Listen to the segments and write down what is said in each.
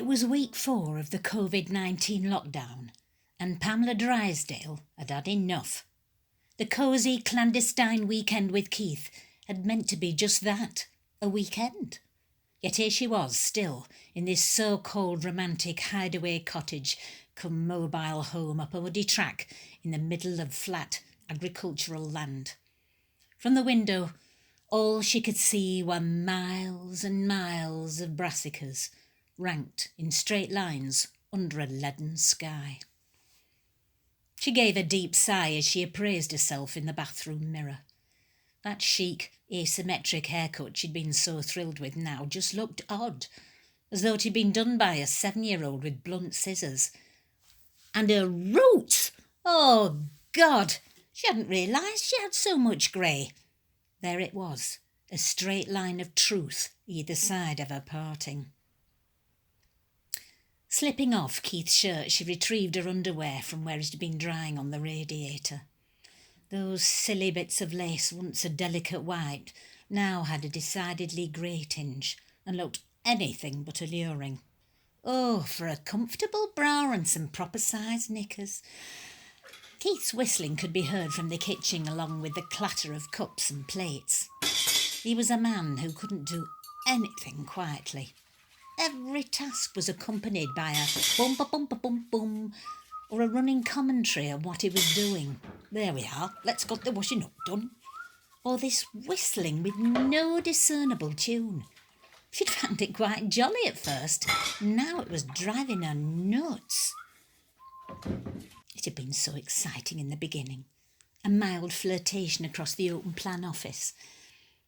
It was week 4 of the COVID-19 lockdown, and Pamela Drysdale had had enough. The cosy, clandestine weekend with Keith had meant to be just that, a weekend. Yet here she was, still, in this so-called romantic hideaway cottage come mobile home up a woody track in the middle of flat agricultural land. From the window, all she could see were miles and miles of brassicas, ranked in straight lines under a leaden sky. She gave a deep sigh as she appraised herself in the bathroom mirror. That chic, asymmetric haircut she'd been so thrilled with now just looked odd, as though it had been done by a 7-year-old with blunt scissors. And her roots! Oh, God! She hadn't realised she had so much grey. There it was, a straight line of truth either side of her parting. Slipping off Keith's shirt, she retrieved her underwear from where it had been drying on the radiator. Those silly bits of lace, once a delicate white, now had a decidedly grey tinge and looked anything but alluring. Oh, for a comfortable bra and some proper-sized knickers. Keith's whistling could be heard from the kitchen along with the clatter of cups and plates. He was a man who couldn't do anything quietly. Every task was accompanied by a bum-ba-bum-ba-bum-bum or a running commentary on what he was doing. There we are, let's get the washing up done. Or this whistling with no discernible tune. She'd found it quite jolly at first. Now it was driving her nuts. It had been so exciting in the beginning. A mild flirtation across the open plan office.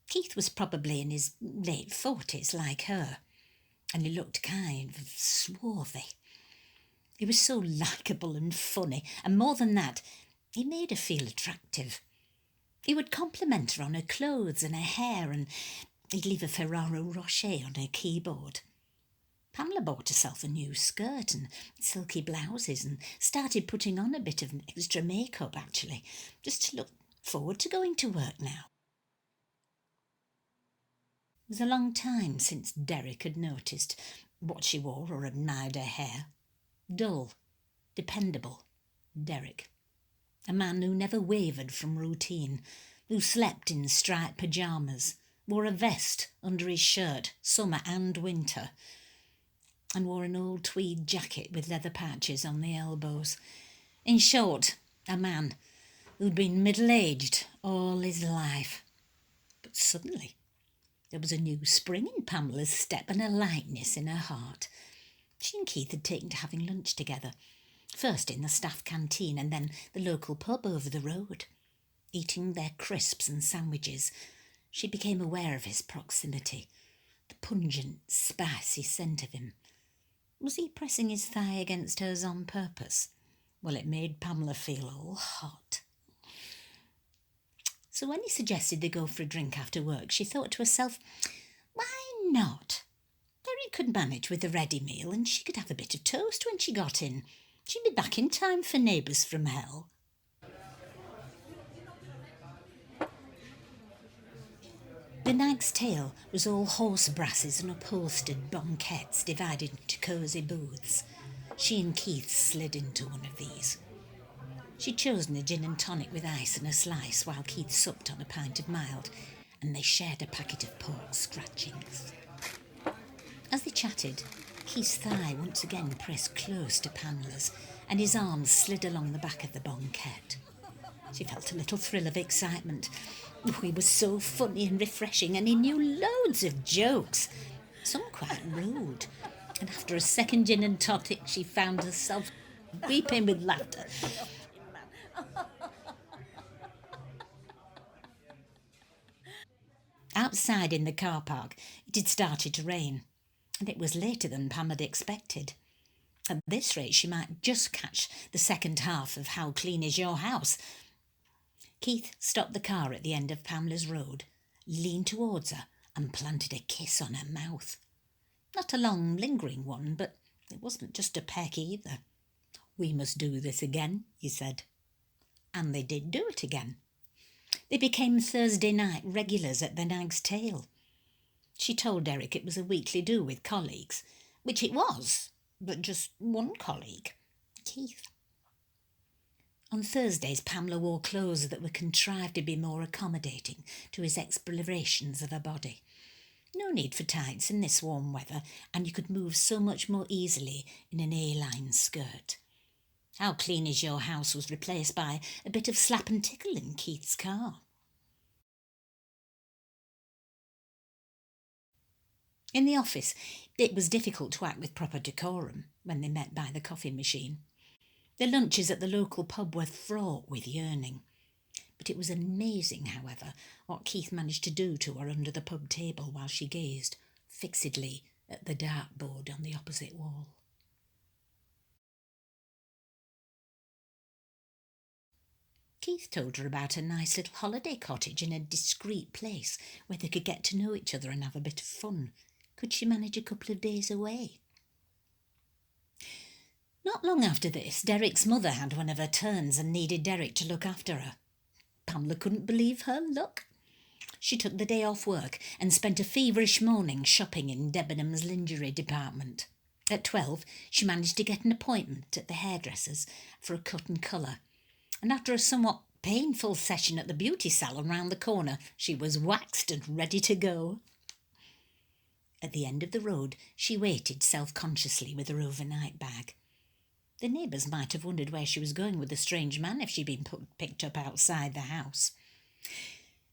Keith was probably in his late 40s like her, and he looked kind of swarthy. He was so likeable and funny, and more than that, he made her feel attractive. He would compliment her on her clothes and her hair, and he'd leave a Ferrero Rocher on her keyboard. Pamela bought herself a new skirt and silky blouses and started putting on a bit of extra makeup, actually, just to look forward to going to work now. It was a long time since Derek had noticed what she wore or admired her hair. Dull, dependable, Derek. A man who never wavered from routine, who slept in striped pyjamas, wore a vest under his shirt, summer and winter, and wore an old tweed jacket with leather patches on the elbows. In short, a man who'd been middle-aged all his life. But suddenly, there was a new spring in Pamela's step and a lightness in her heart. She and Keith had taken to having lunch together, first in the staff canteen and then the local pub over the road. Eating their crisps and sandwiches, she became aware of his proximity, the pungent, spicy scent of him. Was he pressing his thigh against hers on purpose? Well, it made Pamela feel all hot. So when he suggested they go for a drink after work, she thought to herself, why not? Derek could manage with a ready meal and she could have a bit of toast when she got in. She'd be back in time for Neighbours from Hell. The Nag's Tail was all horse brasses and upholstered banquettes divided into cosy booths. She and Keith slid into one of these. She'd chosen a gin and tonic with ice and a slice while Keith supped on a pint of mild, and they shared a packet of pork scratchings. As they chatted, Keith's thigh once again pressed close to Pamela's, and his arms slid along the back of the banquette. She felt a little thrill of excitement. He was so funny and refreshing, and he knew loads of jokes, some quite rude. And after a second gin and tonic, she found herself weeping with laughter. Outside in the car park, it had started to rain, and it was later than Pam had expected. At this rate, she might just catch the second half of How Clean Is Your House? Keith stopped the car at the end of Pamela's road, leaned towards her and planted a kiss on her mouth. Not a long, lingering one, but it wasn't just a peck either. We must do this again, he said. And they did do it again. They became Thursday night regulars at the Nag's Tail. She told Derek it was a weekly do with colleagues, which it was, but just one colleague, Keith. On Thursdays, Pamela wore clothes that were contrived to be more accommodating to his explorations of her body. No need for tights in this warm weather, and you could move so much more easily in an A-line skirt. How Clean Is Your House was replaced by a bit of slap and tickle in Keith's car. In the office, it was difficult to act with proper decorum when they met by the coffee machine. The lunches at the local pub were fraught with yearning. But it was amazing, however, what Keith managed to do to her under the pub table while she gazed fixedly at the dartboard on the opposite wall. Keith told her about a nice little holiday cottage in a discreet place where they could get to know each other and have a bit of fun. Could she manage a couple of days away? Not long after this, Derek's mother had one of her turns and needed Derek to look after her. Pamela couldn't believe her luck. She took the day off work and spent a feverish morning shopping in Debenham's lingerie department. At 12, she managed to get an appointment at the hairdresser's for a cut and colour, and after a somewhat painful session at the beauty salon round the corner, she was waxed and ready to go. At the end of the road, she waited self-consciously with her overnight bag. The neighbours might have wondered where she was going with the strange man if she'd been picked up outside the house.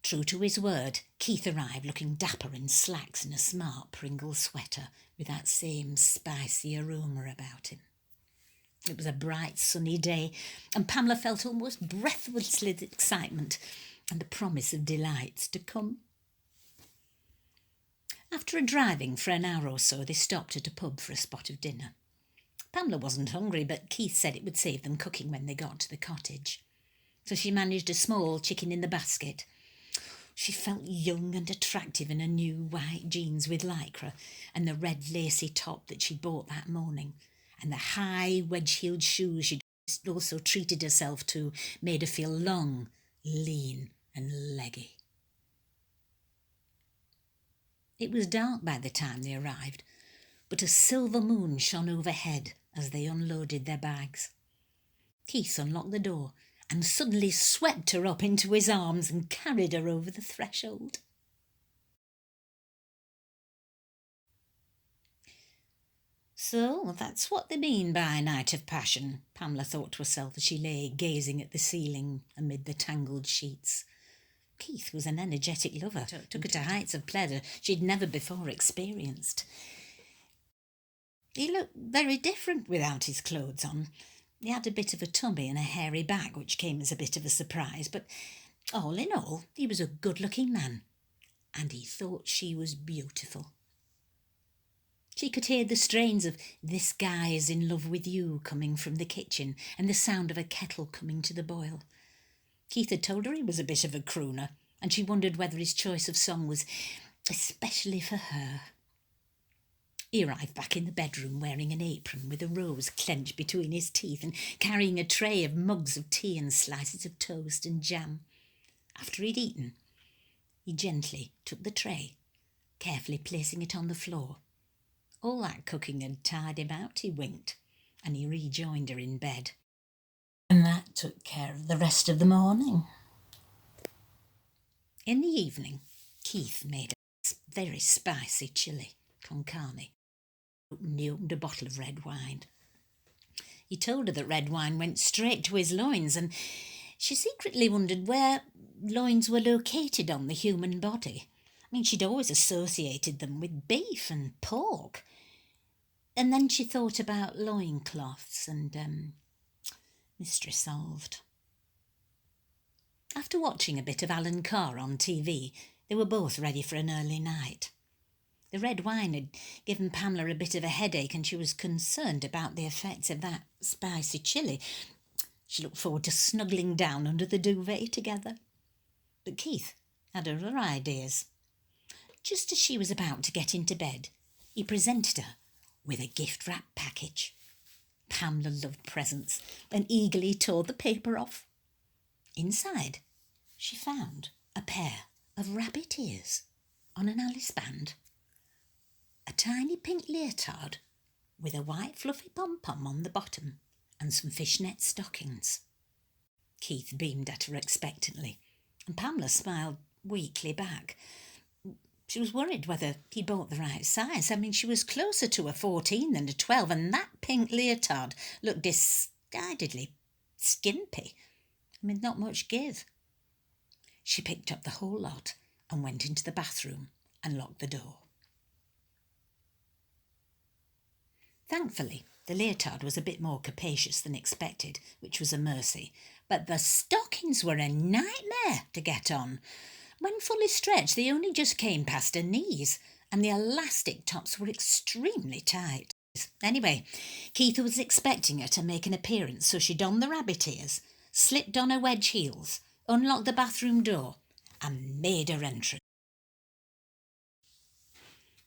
True to his word, Keith arrived looking dapper in slacks and a smart Pringle sweater with that same spicy aroma about him. It was a bright, sunny day, and Pamela felt almost breathless with excitement and the promise of delights to come. After driving for an hour or so, they stopped at a pub for a spot of dinner. Pamela wasn't hungry, but Keith said it would save them cooking when they got to the cottage. So she managed a small chicken in the basket. She felt young and attractive in her new white jeans with lycra and the red lacy top that she'd bought that morning, and the high wedge-heeled shoes she'd also treated herself to made her feel long, lean and leggy. It was dark by the time they arrived, but a silver moon shone overhead as they unloaded their bags. Keith unlocked the door and suddenly swept her up into his arms and carried her over the threshold. So that's what they mean by a night of passion, Pamela thought to herself as she lay gazing at the ceiling amid the tangled sheets. Keith was an energetic lover, took her to heights of pleasure she'd never before experienced. He looked very different without his clothes on. He had a bit of a tummy and a hairy back, which came as a bit of a surprise, but all in all, he was a good-looking man, and he thought she was beautiful. She could hear the strains of "This Guy Is in Love With You" coming from the kitchen, and the sound of a kettle coming to the boil. Keith had told her he was a bit of a crooner, and she wondered whether his choice of song was especially for her. He arrived back in the bedroom wearing an apron with a rose clenched between his teeth and carrying a tray of mugs of tea and slices of toast and jam. After he'd eaten, he gently took the tray, carefully placing it on the floor. All that cooking had tired him out, he winked, and he rejoined her in bed. And that took care of the rest of the morning. In the evening, Keith made a very spicy chili con carne. He opened a bottle of red wine. He told her that red wine went straight to his loins, and she secretly wondered where loins were located on the human body. I mean, she'd always associated them with beef and pork. And then she thought about loincloths and mystery solved. After watching a bit of Alan Carr on TV, they were both ready for an early night. The red wine had given Pamela a bit of a headache, and she was concerned about the effects of that spicy chili. She looked forward to snuggling down under the duvet together. But Keith had other ideas. Just as she was about to get into bed, he presented her with a gift-wrap package. Pamela loved presents and eagerly tore the paper off. Inside, she found a pair of rabbit ears on an Alice band, a tiny pink leotard with a white fluffy pom-pom on the bottom and some fishnet stockings. Keith beamed at her expectantly, and Pamela smiled weakly back. She was worried whether he bought the right size. I mean, she was closer to a 14 than a 12, and that pink leotard looked decidedly skimpy. I mean, not much give. She picked up the whole lot and went into the bathroom and locked the door. Thankfully, the leotard was a bit more capacious than expected, which was a mercy, but the stockings were a nightmare to get on. When fully stretched, they only just came past her knees, and the elastic tops were extremely tight. Anyway, Keith was expecting her to make an appearance, so she donned the rabbit ears, slipped on her wedge heels, unlocked the bathroom door, and made her entrance.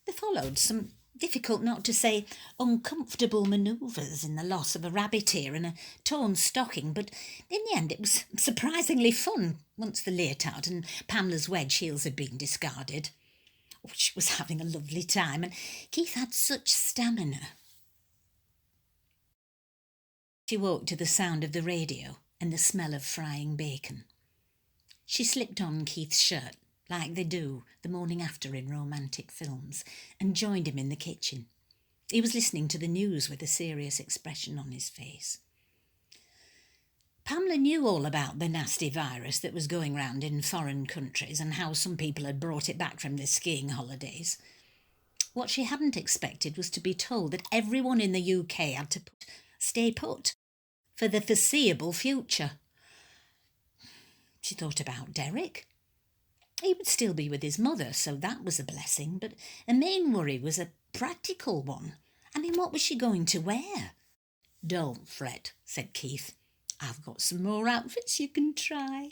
There followed some difficult, not to say uncomfortable manoeuvres in the loss of a rabbit ear and a torn stocking, but in the end it was surprisingly fun once the leotard and Pamela's wedge heels had been discarded. Oh, she was having a lovely time, and Keith had such stamina. She woke to the sound of the radio and the smell of frying bacon. She slipped on Keith's shirt, like they do the morning after in romantic films, and joined him in the kitchen. He was listening to the news with a serious expression on his face. Pamela knew all about the nasty virus that was going round in foreign countries and how some people had brought it back from their skiing holidays. What she hadn't expected was to be told that everyone in the UK had to stay put for the foreseeable future. She thought about Derek. He would still be with his mother, so that was a blessing, but her main worry was a practical one. I mean, what was she going to wear? "Don't fret," said Keith. "I've got some more outfits you can try."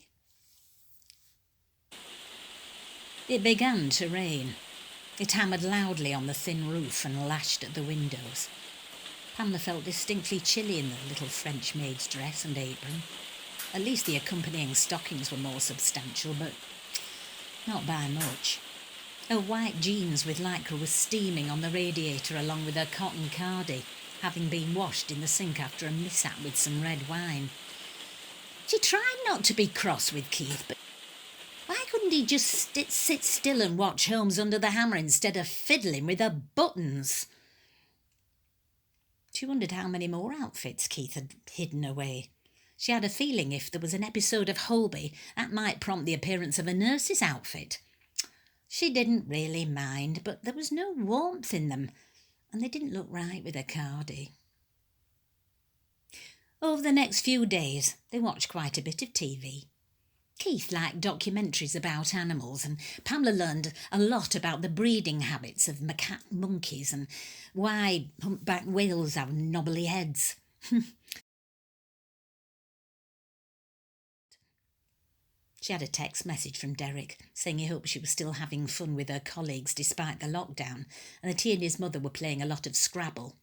It began to rain. It hammered loudly on the thin roof and lashed at the windows. Pamela felt distinctly chilly in the little French maid's dress and apron. At least the accompanying stockings were more substantial, but not by much. Her white jeans with lycra was steaming on the radiator along with her cotton cardie, having been washed in the sink after a mishap with some red wine. She tried not to be cross with Keith, but why couldn't he just sit still and watch Holmes Under the Hammer instead of fiddling with her buttons? She wondered how many more outfits Keith had hidden away. She had a feeling if there was an episode of Holby, that might prompt the appearance of a nurse's outfit. She didn't really mind, but there was no warmth in them, and they didn't look right with her cardie. Over the next few days, they watched quite a bit of TV. Keith liked documentaries about animals, and Pamela learned a lot about the breeding habits of macaque monkeys and why humpback whales have knobbly heads. She had a text message from Derek saying he hoped she was still having fun with her colleagues despite the lockdown, and that he and his mother were playing a lot of Scrabble.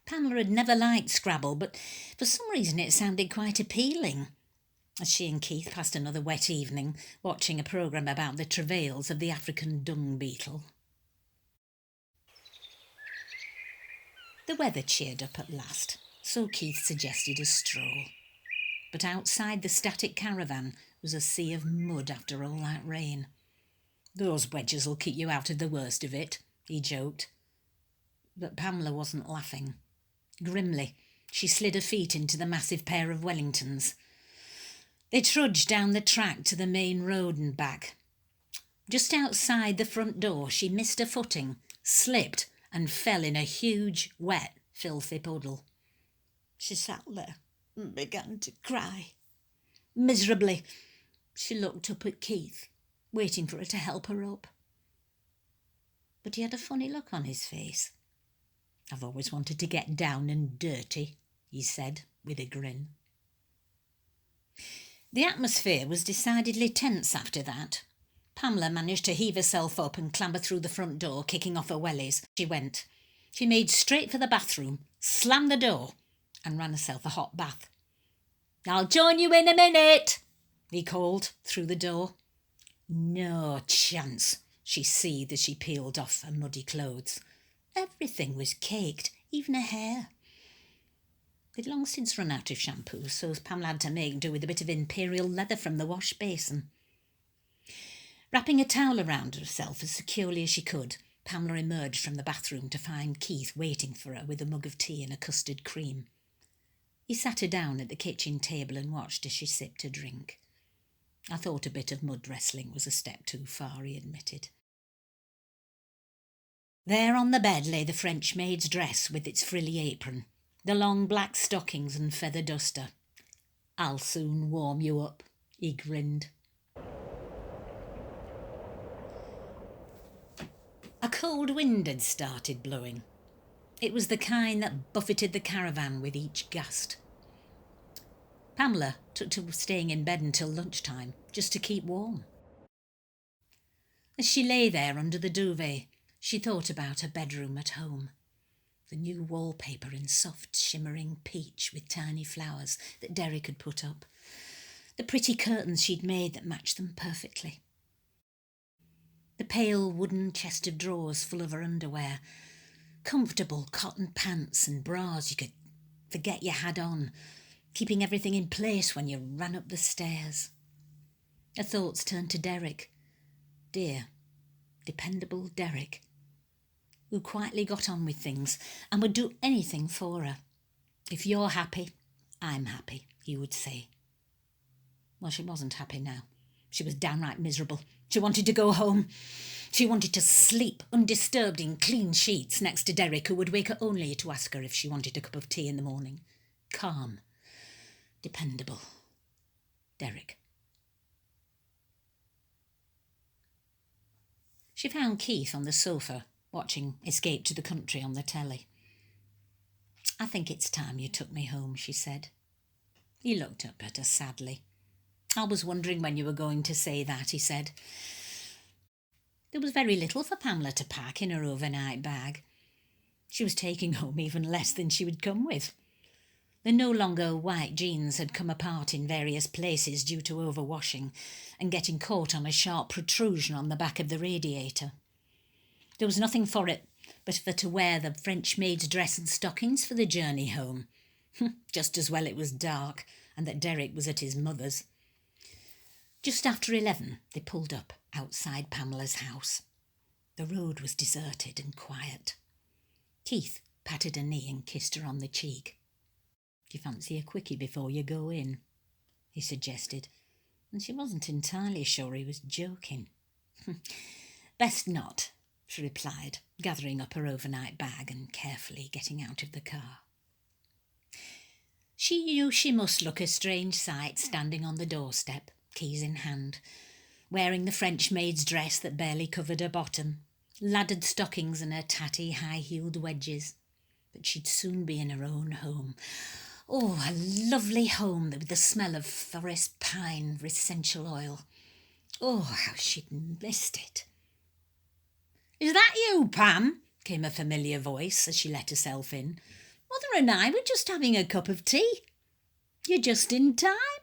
Pamela had never liked Scrabble, but for some reason it sounded quite appealing, as she and Keith passed another wet evening watching a programme about the travails of the African dung beetle. The weather cheered up at last, so Keith suggested a stroll. But outside the static caravan was a sea of mud after all that rain. "Those wedges will keep you out of the worst of it," he joked. But Pamela wasn't laughing. Grimly, she slid her feet into the massive pair of Wellingtons. They trudged down the track to the main road and back. Just outside the front door, she missed her footing, slipped, and fell in a huge, wet, filthy puddle. She sat there and began to cry. Miserably, she looked up at Keith, waiting for her to help her up. But he had a funny look on his face. "I've always wanted to get down and dirty," he said, with a grin. The atmosphere was decidedly tense after that. Pamela managed to heave herself up and clamber through the front door, kicking off her wellies. She went. She made straight for the bathroom, slammed the door, and ran herself a hot bath. "I'll join you in a minute," he called through the door. No chance, she seethed as she peeled off her muddy clothes. Everything was caked, even her hair. They'd long since run out of shampoo, so Pamela had to make do with a bit of imperial leather from the wash basin. Wrapping a towel around herself as securely as she could, Pamela emerged from the bathroom to find Keith waiting for her with a mug of tea and a custard cream. He sat her down at the kitchen table and watched as she sipped a drink. "I thought a bit of mud wrestling was a step too far," he admitted. There on the bed lay the French maid's dress with its frilly apron, the long black stockings and feather duster. "I'll soon warm you up," he grinned. A cold wind had started blowing. It was the kind that buffeted the caravan with each gust. Pamela took to staying in bed until lunchtime, just to keep warm. As she lay there under the duvet, she thought about her bedroom at home. The new wallpaper in soft, shimmering peach with tiny flowers that Derek had put up. The pretty curtains she'd made that matched them perfectly. The pale wooden chest of drawers full of her underwear. Comfortable cotton pants and bras you could forget you had on, keeping everything in place when you ran up the stairs. Her thoughts turned to Derek. Dear, dependable Derek, who quietly got on with things and would do anything for her. "If you're happy, I'm happy," he would say. Well, she wasn't happy now. She was downright miserable. She wanted to go home. She wanted to sleep undisturbed in clean sheets next to Derek, who would wake her only to ask her if she wanted a cup of tea in the morning. Calm, dependable Derek. She found Keith on the sofa, watching Escape to the Country on the telly. "I think it's time you took me home," she said. He looked up at her sadly. "I was wondering when you were going to say that," he said. There was very little for Pamela to pack in her overnight bag. She was taking home even less than she would come with. The no longer white jeans had come apart in various places due to overwashing and getting caught on a sharp protrusion on the back of the radiator. There was nothing for it but for to wear the French maid's dress and stockings for the journey home. Just as well it was dark and that Derek was at his mother's. Just after 11, they pulled up outside Pamela's house. The road was deserted and quiet. Keith patted her knee and kissed her on the cheek. "Do you fancy a quickie before you go in?" he suggested, and she wasn't entirely sure he was joking. "Best not," she replied, gathering up her overnight bag and carefully getting out of the car. She knew she must look a strange sight standing on the doorstep, keys in hand, wearing the French maid's dress that barely covered her bottom, laddered stockings and her tatty high-heeled wedges. But she'd soon be in her own home. Oh, a lovely home with the smell of forest pine, essential oil. Oh, how she'd missed it. "Is that you, Pam?" came a familiar voice as she let herself in. "Mother and I were just having a cup of tea." "You're just in time,"